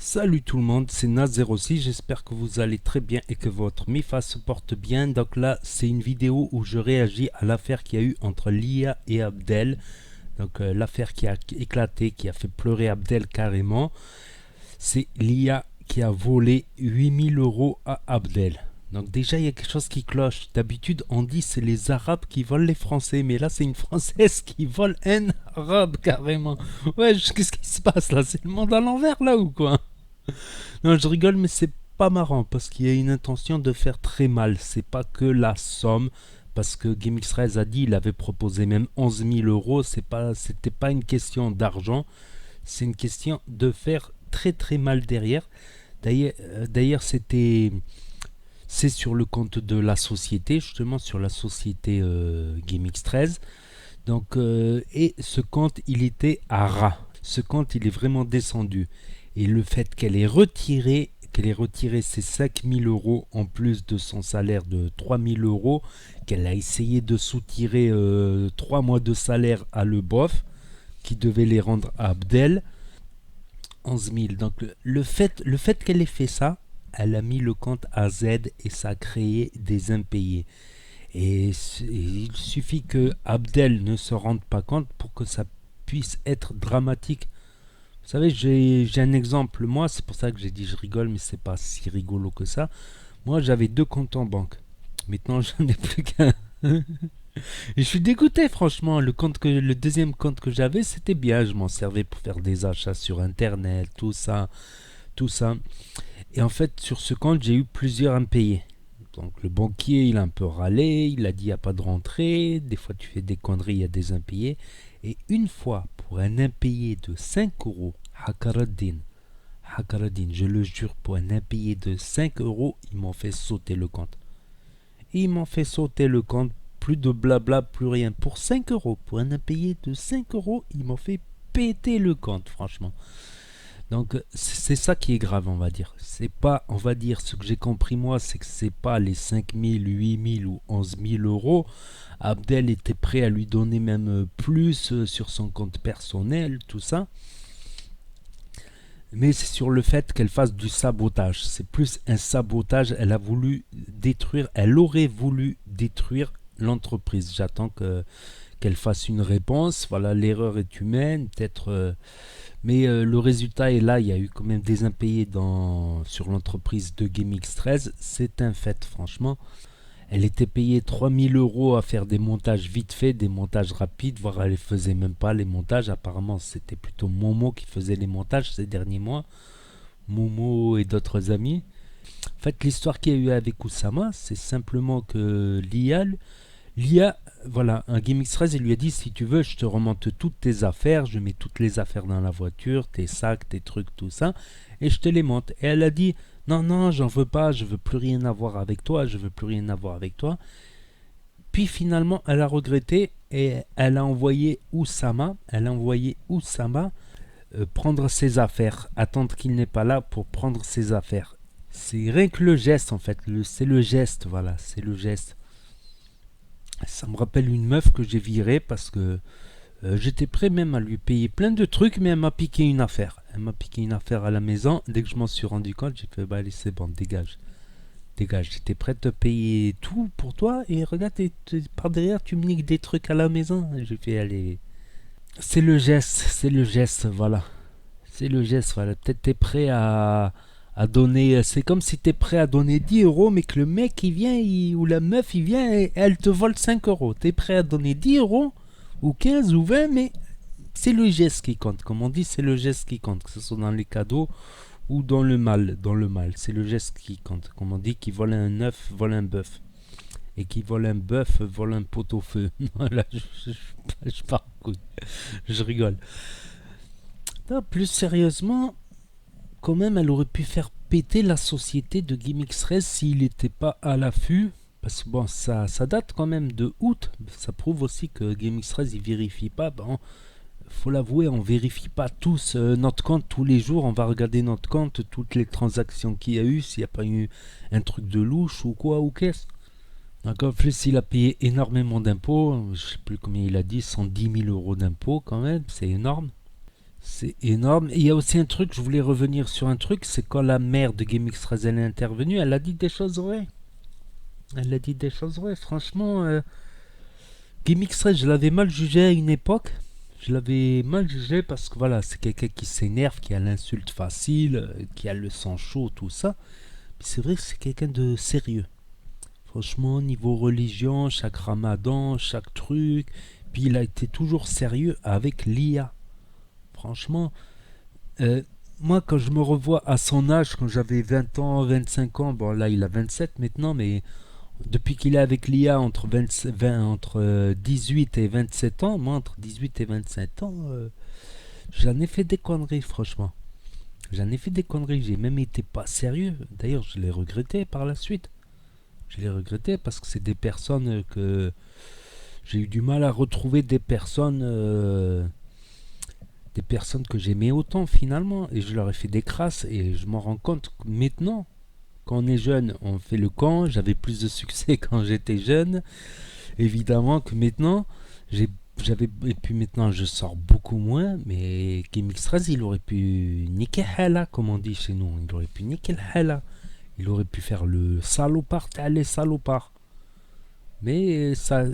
Salut tout le monde, c'est Naz06, j'espère que vous allez très bien et que votre MIFA se porte bien. Donc là, c'est une vidéo où je réagis à l'affaire qu'il y a eu entre Lia et Abdel. Donc l'affaire qui a éclaté, qui a fait pleurer Abdel carrément. C'est Lia qui a volé 8000 € à Abdel. Donc déjà, il y a quelque chose qui cloche. D'habitude, on dit c'est les Arabes qui volent les Français, mais là, c'est une Française qui vole un Arabe carrément. Ouais, qu'est-ce qui se passe là? C'est le monde à l'envers là ou quoi? Non, je rigole, mais c'est pas marrant parce qu'il y a une intention de faire très mal. C'est pas que la somme, parce que GameX13 a dit il avait proposé même 11 000 €. C'était pas une question d'argent, c'est une question de faire très très mal derrière. D'ailleurs, c'est sur le compte de la société, justement sur la société GameX13. Donc, et ce compte, il était à ras. Ce compte, il est vraiment descendu. Et le fait qu'elle ait retiré ses 5 000 € en plus de son salaire de 3 000 €, qu'elle a essayé de soutirer 3 mois de salaire à le bof, qui devait les rendre à Abdel, 11 000. Donc le fait qu'elle ait fait ça, elle a mis le compte à Z et ça a créé des impayés. Et il suffit que Abdel ne se rende pas compte pour que ça puisse être dramatique. Vous savez, j'ai un exemple. Moi, c'est pour ça que j'ai dit je rigole, mais c'est pas si rigolo que ça. Moi, j'avais 2 comptes en banque. Maintenant, j'en ai plus qu'un. Et je suis dégoûté, franchement. Le deuxième compte que j'avais, c'était bien. Je m'en servais pour faire des achats sur Internet, tout ça, tout ça. Et en fait, sur ce compte, j'ai eu plusieurs impayés. Donc, le banquier, il a un peu râlé. Il a dit, il n'y a pas de rentrée. Des fois, tu fais des conneries, il y a des impayés. Et une fois, pour un impayé de 5 €, Hakaradin, je le jure, pour un impayé de 5 €, ils m'ont fait sauter le compte. Et ils m'ont fait sauter le compte, plus de blabla, plus rien. Pour 5 €, pour un impayé de 5 €, ils m'ont fait péter le compte, franchement. Donc c'est ça qui est grave, on va dire. C'est pas, on va dire, ce que j'ai compris moi, c'est que c'est pas les 5 000, 8 000 ou 11 000 €. Abdel était prêt à lui donner même plus sur son compte personnel, tout ça. Mais c'est sur le fait qu'elle fasse du sabotage. C'est plus un sabotage. Elle aurait voulu détruire l'entreprise. J'attends qu'elle fasse une réponse. Voilà, l'erreur est humaine, peut-être. Mais le résultat est là. Il y a eu quand même des impayés sur l'entreprise de GameX13. C'est un fait, franchement. Elle était payée 3 000 € à faire des montages vite fait, des montages rapides, voire elle ne faisait même pas les montages. Apparemment, c'était plutôt Momo qui faisait les montages ces derniers mois. Momo et d'autres amis. En fait, l'histoire qu'il y a eu avec Oussama, c'est simplement que l'IA, voilà, un GameX13, il lui a dit si tu veux, je te remonte toutes tes affaires, je mets toutes les affaires dans la voiture, tes sacs, tes trucs, tout ça, et je te les monte. Et elle a dit non, non, j'en veux pas, je veux plus rien avoir avec toi, je veux plus rien avoir avec toi. Puis finalement, elle a regretté et elle a envoyé Oussama prendre ses affaires, attendre qu'il n'est pas là pour prendre ses affaires. C'est rien que le geste en fait, c'est le geste, voilà, c'est le geste. Ça me rappelle une meuf que j'ai virée parce que j'étais prêt même à lui payer plein de trucs, mais elle m'a piqué une affaire. Elle m'a piqué une affaire à la maison. Dès que je m'en suis rendu compte, j'ai fait bah allez, c'est bon, dégage. Dégage, j'étais prêt à te payer tout pour toi et regarde, par derrière, tu me niques des trucs à la maison. J'ai fait allez. C'est le geste, voilà. C'est le geste, voilà. Peut-être t'es prêt à donner. C'est comme si t'es prêt à donner 10 €, mais que le mec il vient, ou la meuf il vient et elle te vole 5 €. T'es prêt à donner 10 € ou 15 ou 20, mais c'est le geste qui compte. Comme on dit, c'est le geste qui compte, que ce soit dans les cadeaux ou dans le mal. Dans le mal, c'est le geste qui compte. Comme on dit, qui vole un œuf, vole un bœuf. Et qui vole un bœuf, vole un pot-au-feu. Voilà, je pars en couille. Je rigole. Non, plus sérieusement, quand même, elle aurait pu faire péter la société de GameX13 s'il n'était pas à l'affût. Parce que bon, ça date quand même de août. Ça prouve aussi que GameX13 il vérifie pas. Bon, faut l'avouer, on vérifie pas tous notre compte tous les jours. On va regarder notre compte, toutes les transactions qu'il y a eu, s'il n'y a pas eu un truc de louche ou quoi ou qu'est-ce. Donc en plus, il a payé énormément d'impôts. Je sais plus combien il a dit, 110 000 € d'impôts quand même, c'est énorme. C'est énorme. Et il y a aussi un truc, je voulais revenir sur un truc, c'est quand la mère de GameX13 elle est intervenue, elle a dit des choses vraies. Elle a dit des choses vraies. Franchement, GameX13, je l'avais mal jugé à une époque. Je l'avais mal jugé parce que voilà, c'est quelqu'un qui s'énerve, qui a l'insulte facile, qui a le sang chaud, tout ça. Mais c'est vrai que c'est quelqu'un de sérieux. Franchement, niveau religion, chaque ramadan, chaque truc. Puis il a été toujours sérieux avec l'IA. Franchement, euh, moi quand je me revois à son âge, quand j'avais 20 ans, 25 ans, bon là il a 27 maintenant, mais depuis qu'il est avec l'IA entre 18 et 27 ans, moi entre 18 et 27 ans, j'en ai fait des conneries franchement. J'en ai fait des conneries, j'ai même été pas sérieux. D'ailleurs, je l'ai regretté par la suite. Je l'ai regretté parce que c'est des personnes que j'ai eu du mal à retrouver des personnes que j'aimais autant finalement et je leur ai fait des crasses et je m'en rends compte que maintenant quand on est jeune on fait le camp, j'avais plus de succès quand j'étais jeune évidemment que maintenant j'ai j'avais et puis maintenant je sors beaucoup moins mais KMX13 il aurait pu niquer Hala comme on dit chez nous, il aurait pu niquer le Hala, il aurait pu faire le salopard, allez salopard. Mais ça,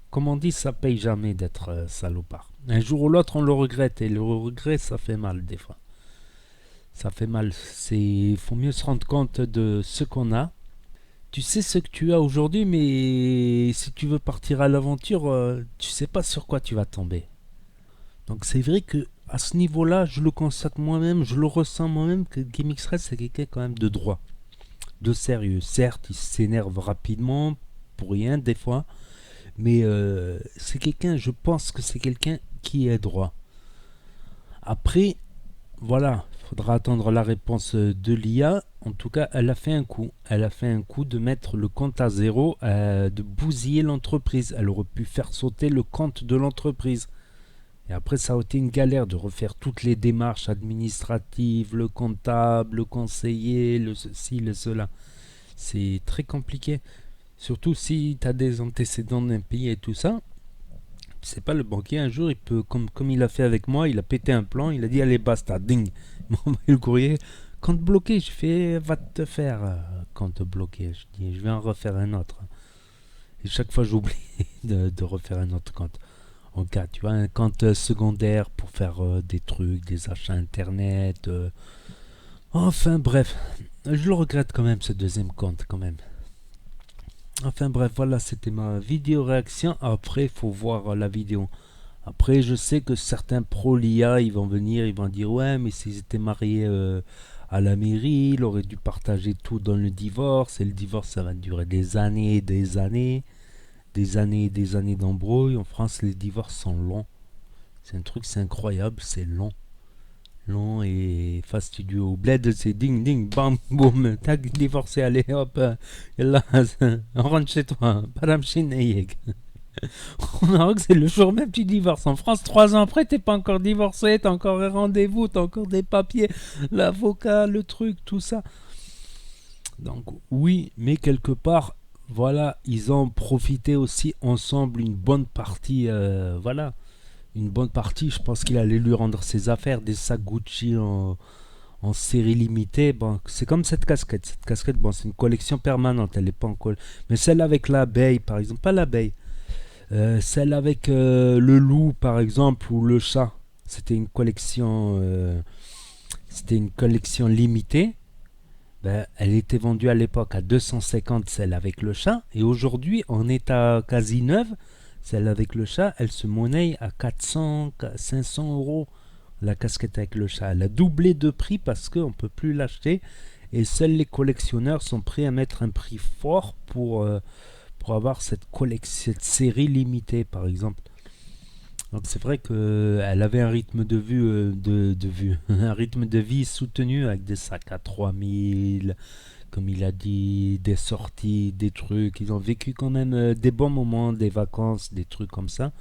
comme on dit, ça paye jamais d'être salopard. Un jour ou l'autre, on le regrette. Et le regret, ça fait mal des fois. Ça fait mal. Il faut mieux se rendre compte de ce qu'on a. Tu sais ce que tu as aujourd'hui, mais si tu veux partir à l'aventure, tu sais pas sur quoi tu vas tomber. Donc c'est vrai que à ce niveau-là, je le constate moi-même, je le ressens moi-même que GameX Red, c'est quelqu'un quand même de droit, de sérieux. Certes, il s'énerve rapidement pour rien des fois, mais c'est quelqu'un, je pense que c'est quelqu'un qui est droit. Après, voilà, il faudra attendre la réponse de l'IA. En tout cas, elle a fait un coup. Elle a fait un coup de mettre le compte à zéro, de bousiller l'entreprise. Elle aurait pu faire sauter le compte de l'entreprise. Et après, ça a été une galère de refaire toutes les démarches administratives, le comptable, le conseiller, le ceci, le cela. C'est très compliqué. Surtout si tu as des antécédents d'un pays et tout ça. C'est pas le banquier, un jour, il peut, comme il a fait avec moi, il a pété un plan, il a dit allez basta, ding. Il m'a envoyé le courrier. Compte bloqué, je fais va te faire compte bloqué. Je dis je vais en refaire un autre. Et chaque fois j'oublie de refaire un autre compte. En cas, tu vois, un compte secondaire pour faire des trucs, des achats internet. Enfin bref, je le regrette quand même ce deuxième compte quand même. Enfin bref, voilà, c'était ma vidéo réaction. Après, il faut voir la vidéo. Après, je sais que certains pros l'IA, ils vont venir, ils vont dire ouais, mais s'ils étaient mariés à la mairie, il aurait dû partager tout dans le divorce. Et le divorce, ça va durer des années et des années, des années et des années d'embrouille. En France, les divorces sont longs. C'est un truc, c'est incroyable, c'est long. Long et fastidieux. Au bled, c'est ding ding, bam, boum, tac, divorcé, allez hop, là, on rentre chez toi, padam chineyek. Au Maroc, c'est le jour même tu divorces. En France, 3 ans après, t'es pas encore divorcé, t'as encore un rendez-vous, t'as encore des papiers, l'avocat, le truc, tout ça. Donc oui, mais quelque part, voilà, ils ont profité aussi ensemble une bonne partie, voilà, une bonne partie. Je pense qu'il allait lui rendre ses affaires, des sacs Gucci en série limitée. Bon, c'est comme cette casquette. Cette casquette, bon, c'est une collection permanente, elle n'est pas en col. Mais celle avec l'abeille, par exemple, pas l'abeille. Celle avec le loup, par exemple, ou le chat. C'était une collection limitée. Ben, elle était vendue à l'époque à 250, celle avec le chat. Et aujourd'hui, en état quasi neuve, celle avec le chat, elle se monnaie à 400, 500 euros. La casquette avec le chat, elle a doublé de prix parce qu'on ne peut plus l'acheter. Et seuls les collectionneurs sont prêts à mettre un prix fort pour avoir cette série limitée, par exemple. Donc c'est vrai qu'elle avait un rythme un rythme de vie soutenu avec des sacs à 3000, comme il a dit, des sorties, des trucs. Ils ont vécu quand même des bons moments, des vacances, des trucs comme ça.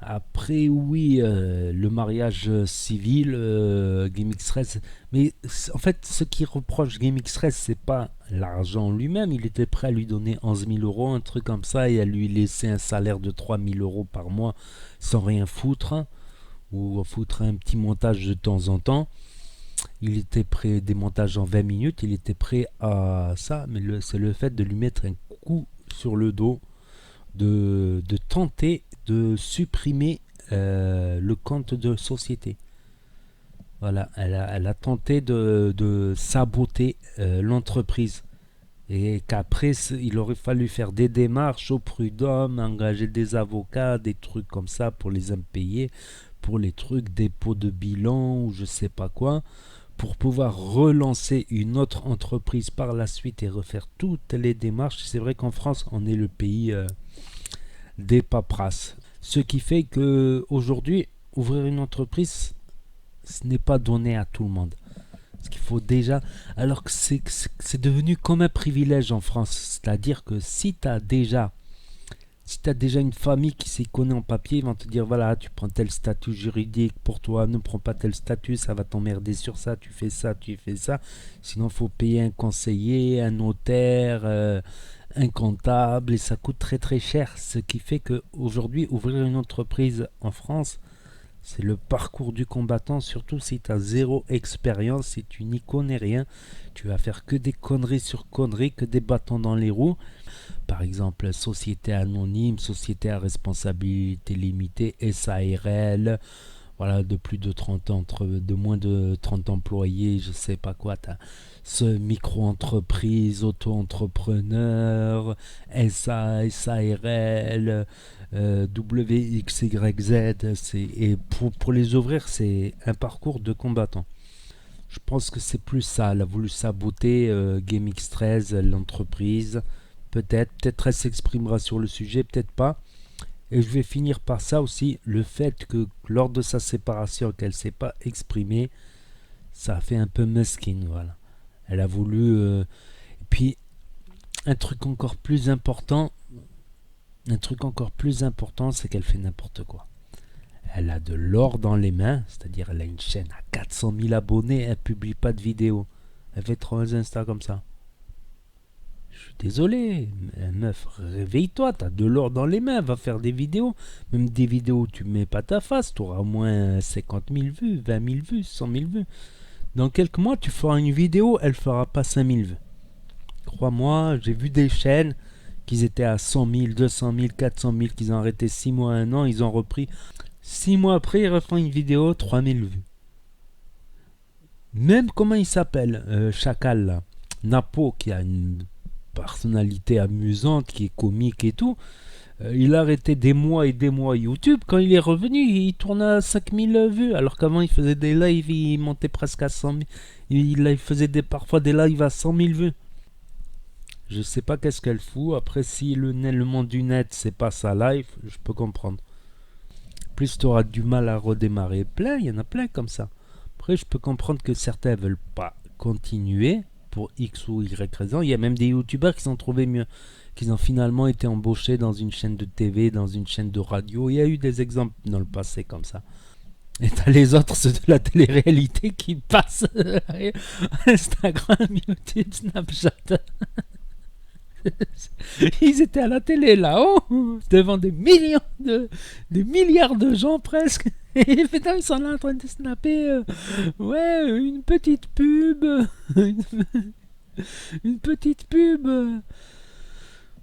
Après, oui, le mariage civil, GameX13. Mais en fait, ce qui reproche GameX13, c'est pas l'argent lui-même. Il était prêt à lui donner 11 000 euros, un truc comme ça, et à lui laisser un salaire de 3 000 euros par mois sans rien foutre. ou foutre un petit montage de temps en temps. Il était prêt, des montages en 20 minutes, il était prêt à ça, mais c'est le fait de lui mettre un coup sur le dos, de tenter de supprimer le compte de société. Voilà, elle a tenté de saboter l'entreprise. Et qu'après, il aurait fallu faire des démarches au prud'homme, engager des avocats, des trucs comme ça pour les impayés, pour les trucs, dépôt de bilan ou je sais pas quoi, pour pouvoir relancer une autre entreprise par la suite et refaire toutes les démarches. C'est vrai qu'en France, on est le pays des paperasses. Ce qui fait que aujourd'hui, ouvrir une entreprise, ce n'est pas donné à tout le monde. Parce qu'il faut déjà... Alors que c'est devenu comme un privilège en France. C'est-à-dire que si tu as déjà... Si tu as déjà une famille qui s'y connaît en papier, ils vont te dire, voilà, tu prends tel statut juridique pour toi, ne prends pas tel statut, ça va t'emmerder sur ça, tu fais ça, tu fais ça. Sinon, il faut payer un conseiller, un notaire, un comptable, et ça coûte très très cher. Ce qui fait qu'aujourd'hui, ouvrir une entreprise en France, c'est le parcours du combattant, surtout si tu as zéro expérience, si tu n'y connais rien, tu vas faire que des conneries sur conneries, que des bâtons dans les roues. Par exemple, société anonyme, société à responsabilité limitée, SARL, voilà, de plus de 30 ans, de moins de 30 employés, je sais pas quoi, t'as ce micro-entreprise, auto-entrepreneur, SA, SARL, WXYZ, et pour les ouvrir, c'est un parcours de combattant. Je pense que c'est plus ça, elle a voulu saboter GameX13, l'entreprise, peut-être elle s'exprimera sur le sujet, peut-être pas. Et je vais finir par ça aussi, le fait que lors de sa séparation, qu'elle ne s'est pas exprimée, ça a fait un peu mesquine, voilà. Elle a voulu... Et puis, un truc encore plus important, c'est qu'elle fait n'importe quoi. Elle a de l'or dans les mains, c'est-à-dire elle a une chaîne à 400 000 abonnés, elle publie pas de vidéos. Elle fait 3 Insta comme ça. Je suis désolé, meuf, réveille-toi, t'as de l'or dans les mains, va faire des vidéos. Même des vidéos où tu mets pas ta face, tu auras au moins 50 000 vues, 20 000 vues, 100 000 vues. Dans quelques mois, tu feras une vidéo, elle fera pas 5 000 vues. Crois-moi, j'ai vu des chaînes qui étaient à 100 000, 200 000, 400 000, qu'ils ont arrêté 6 mois, 1 an, ils ont repris. 6 mois après, ils refont une vidéo, 3 000 vues. Même comment il s'appelle, Chacal, là. Napo, qui a une personnalité amusante, qui est comique et tout. Il a arrêté des mois et des mois YouTube. Quand il est revenu, il tourne à 5000 vues. Alors qu'avant, il faisait des lives, il montait presque à 100 000. Il faisait parfois des lives à 100 000 vues. Je sais pas qu'est-ce qu'elle fout. Après, si le monde du net, c'est pas sa live, je peux comprendre. Plus tu auras du mal à redémarrer. Il y en a plein comme ça. Après, je peux comprendre que certains veulent pas continuer pour X ou Y raison. Il y a même des youtubeurs qui s'en trouvaient mieux, qui ont finalement été embauchés dans une chaîne de TV, dans une chaîne de radio. Il y a eu des exemples dans le passé comme ça. Et t'as les autres, ceux de la télé-réalité qui passent Instagram, YouTube, Snapchat. Ils étaient à la télé là-haut, devant des milliards de gens presque. Et putain, ils sont là en train de snapper. Ouais, une petite pub. Une petite pub.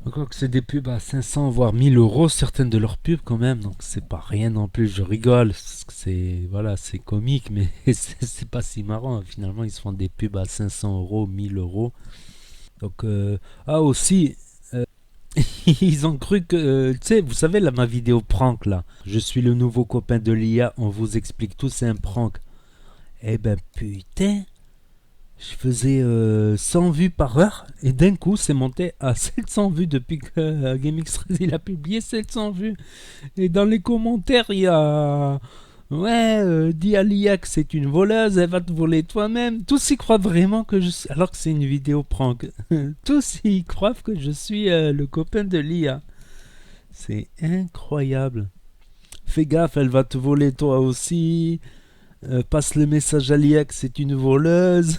Encore que c'est des pubs à 500 voire 1000 euros, certaines de leurs pubs quand même. Donc c'est pas rien non plus. Je rigole. C'est comique, mais c'est pas si marrant. Finalement, ils se font des pubs à 500 euros, 1000 euros. Donc, aussi, ils ont cru que, tu sais, vous savez, là, ma vidéo prank, là, je suis le nouveau copain de l'IA, on vous explique tout, c'est un prank. Eh ben, putain, je faisais 100 vues par heure, et d'un coup, c'est monté à 700 vues depuis que GameX13, il a publié 700 vues. Et dans les commentaires, il y a... Ouais, dis à l'IA que c'est une voleuse, elle va te voler toi-même. Tous y croient vraiment que je suis... Alors que c'est une vidéo prank. Tous y croient que je suis le copain de l'IA. C'est incroyable. Fais gaffe, elle va te voler toi aussi. Passe le message à l'IA que c'est une voleuse.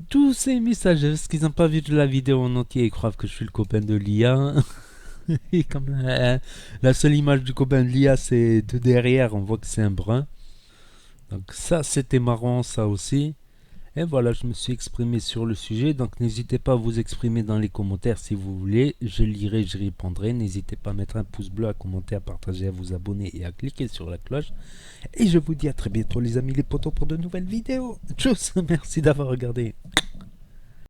Tous ces messages, parce qu'ils n'ont pas vu de la vidéo en entier, ils croient que je suis le copain de l'IA. Et comme la seule image du copain de l'IA, c'est de derrière, on voit que c'est un brun. Donc ça, c'était marrant, ça aussi. Et voilà, je me suis exprimé sur le sujet. Donc n'hésitez pas à vous exprimer dans les commentaires si vous voulez. Je lirai, je répondrai. N'hésitez pas à mettre un pouce bleu, à commenter, à partager, à vous abonner et à cliquer sur la cloche. Et je vous dis à très bientôt les amis les potos pour de nouvelles vidéos. Tchuss, merci d'avoir regardé.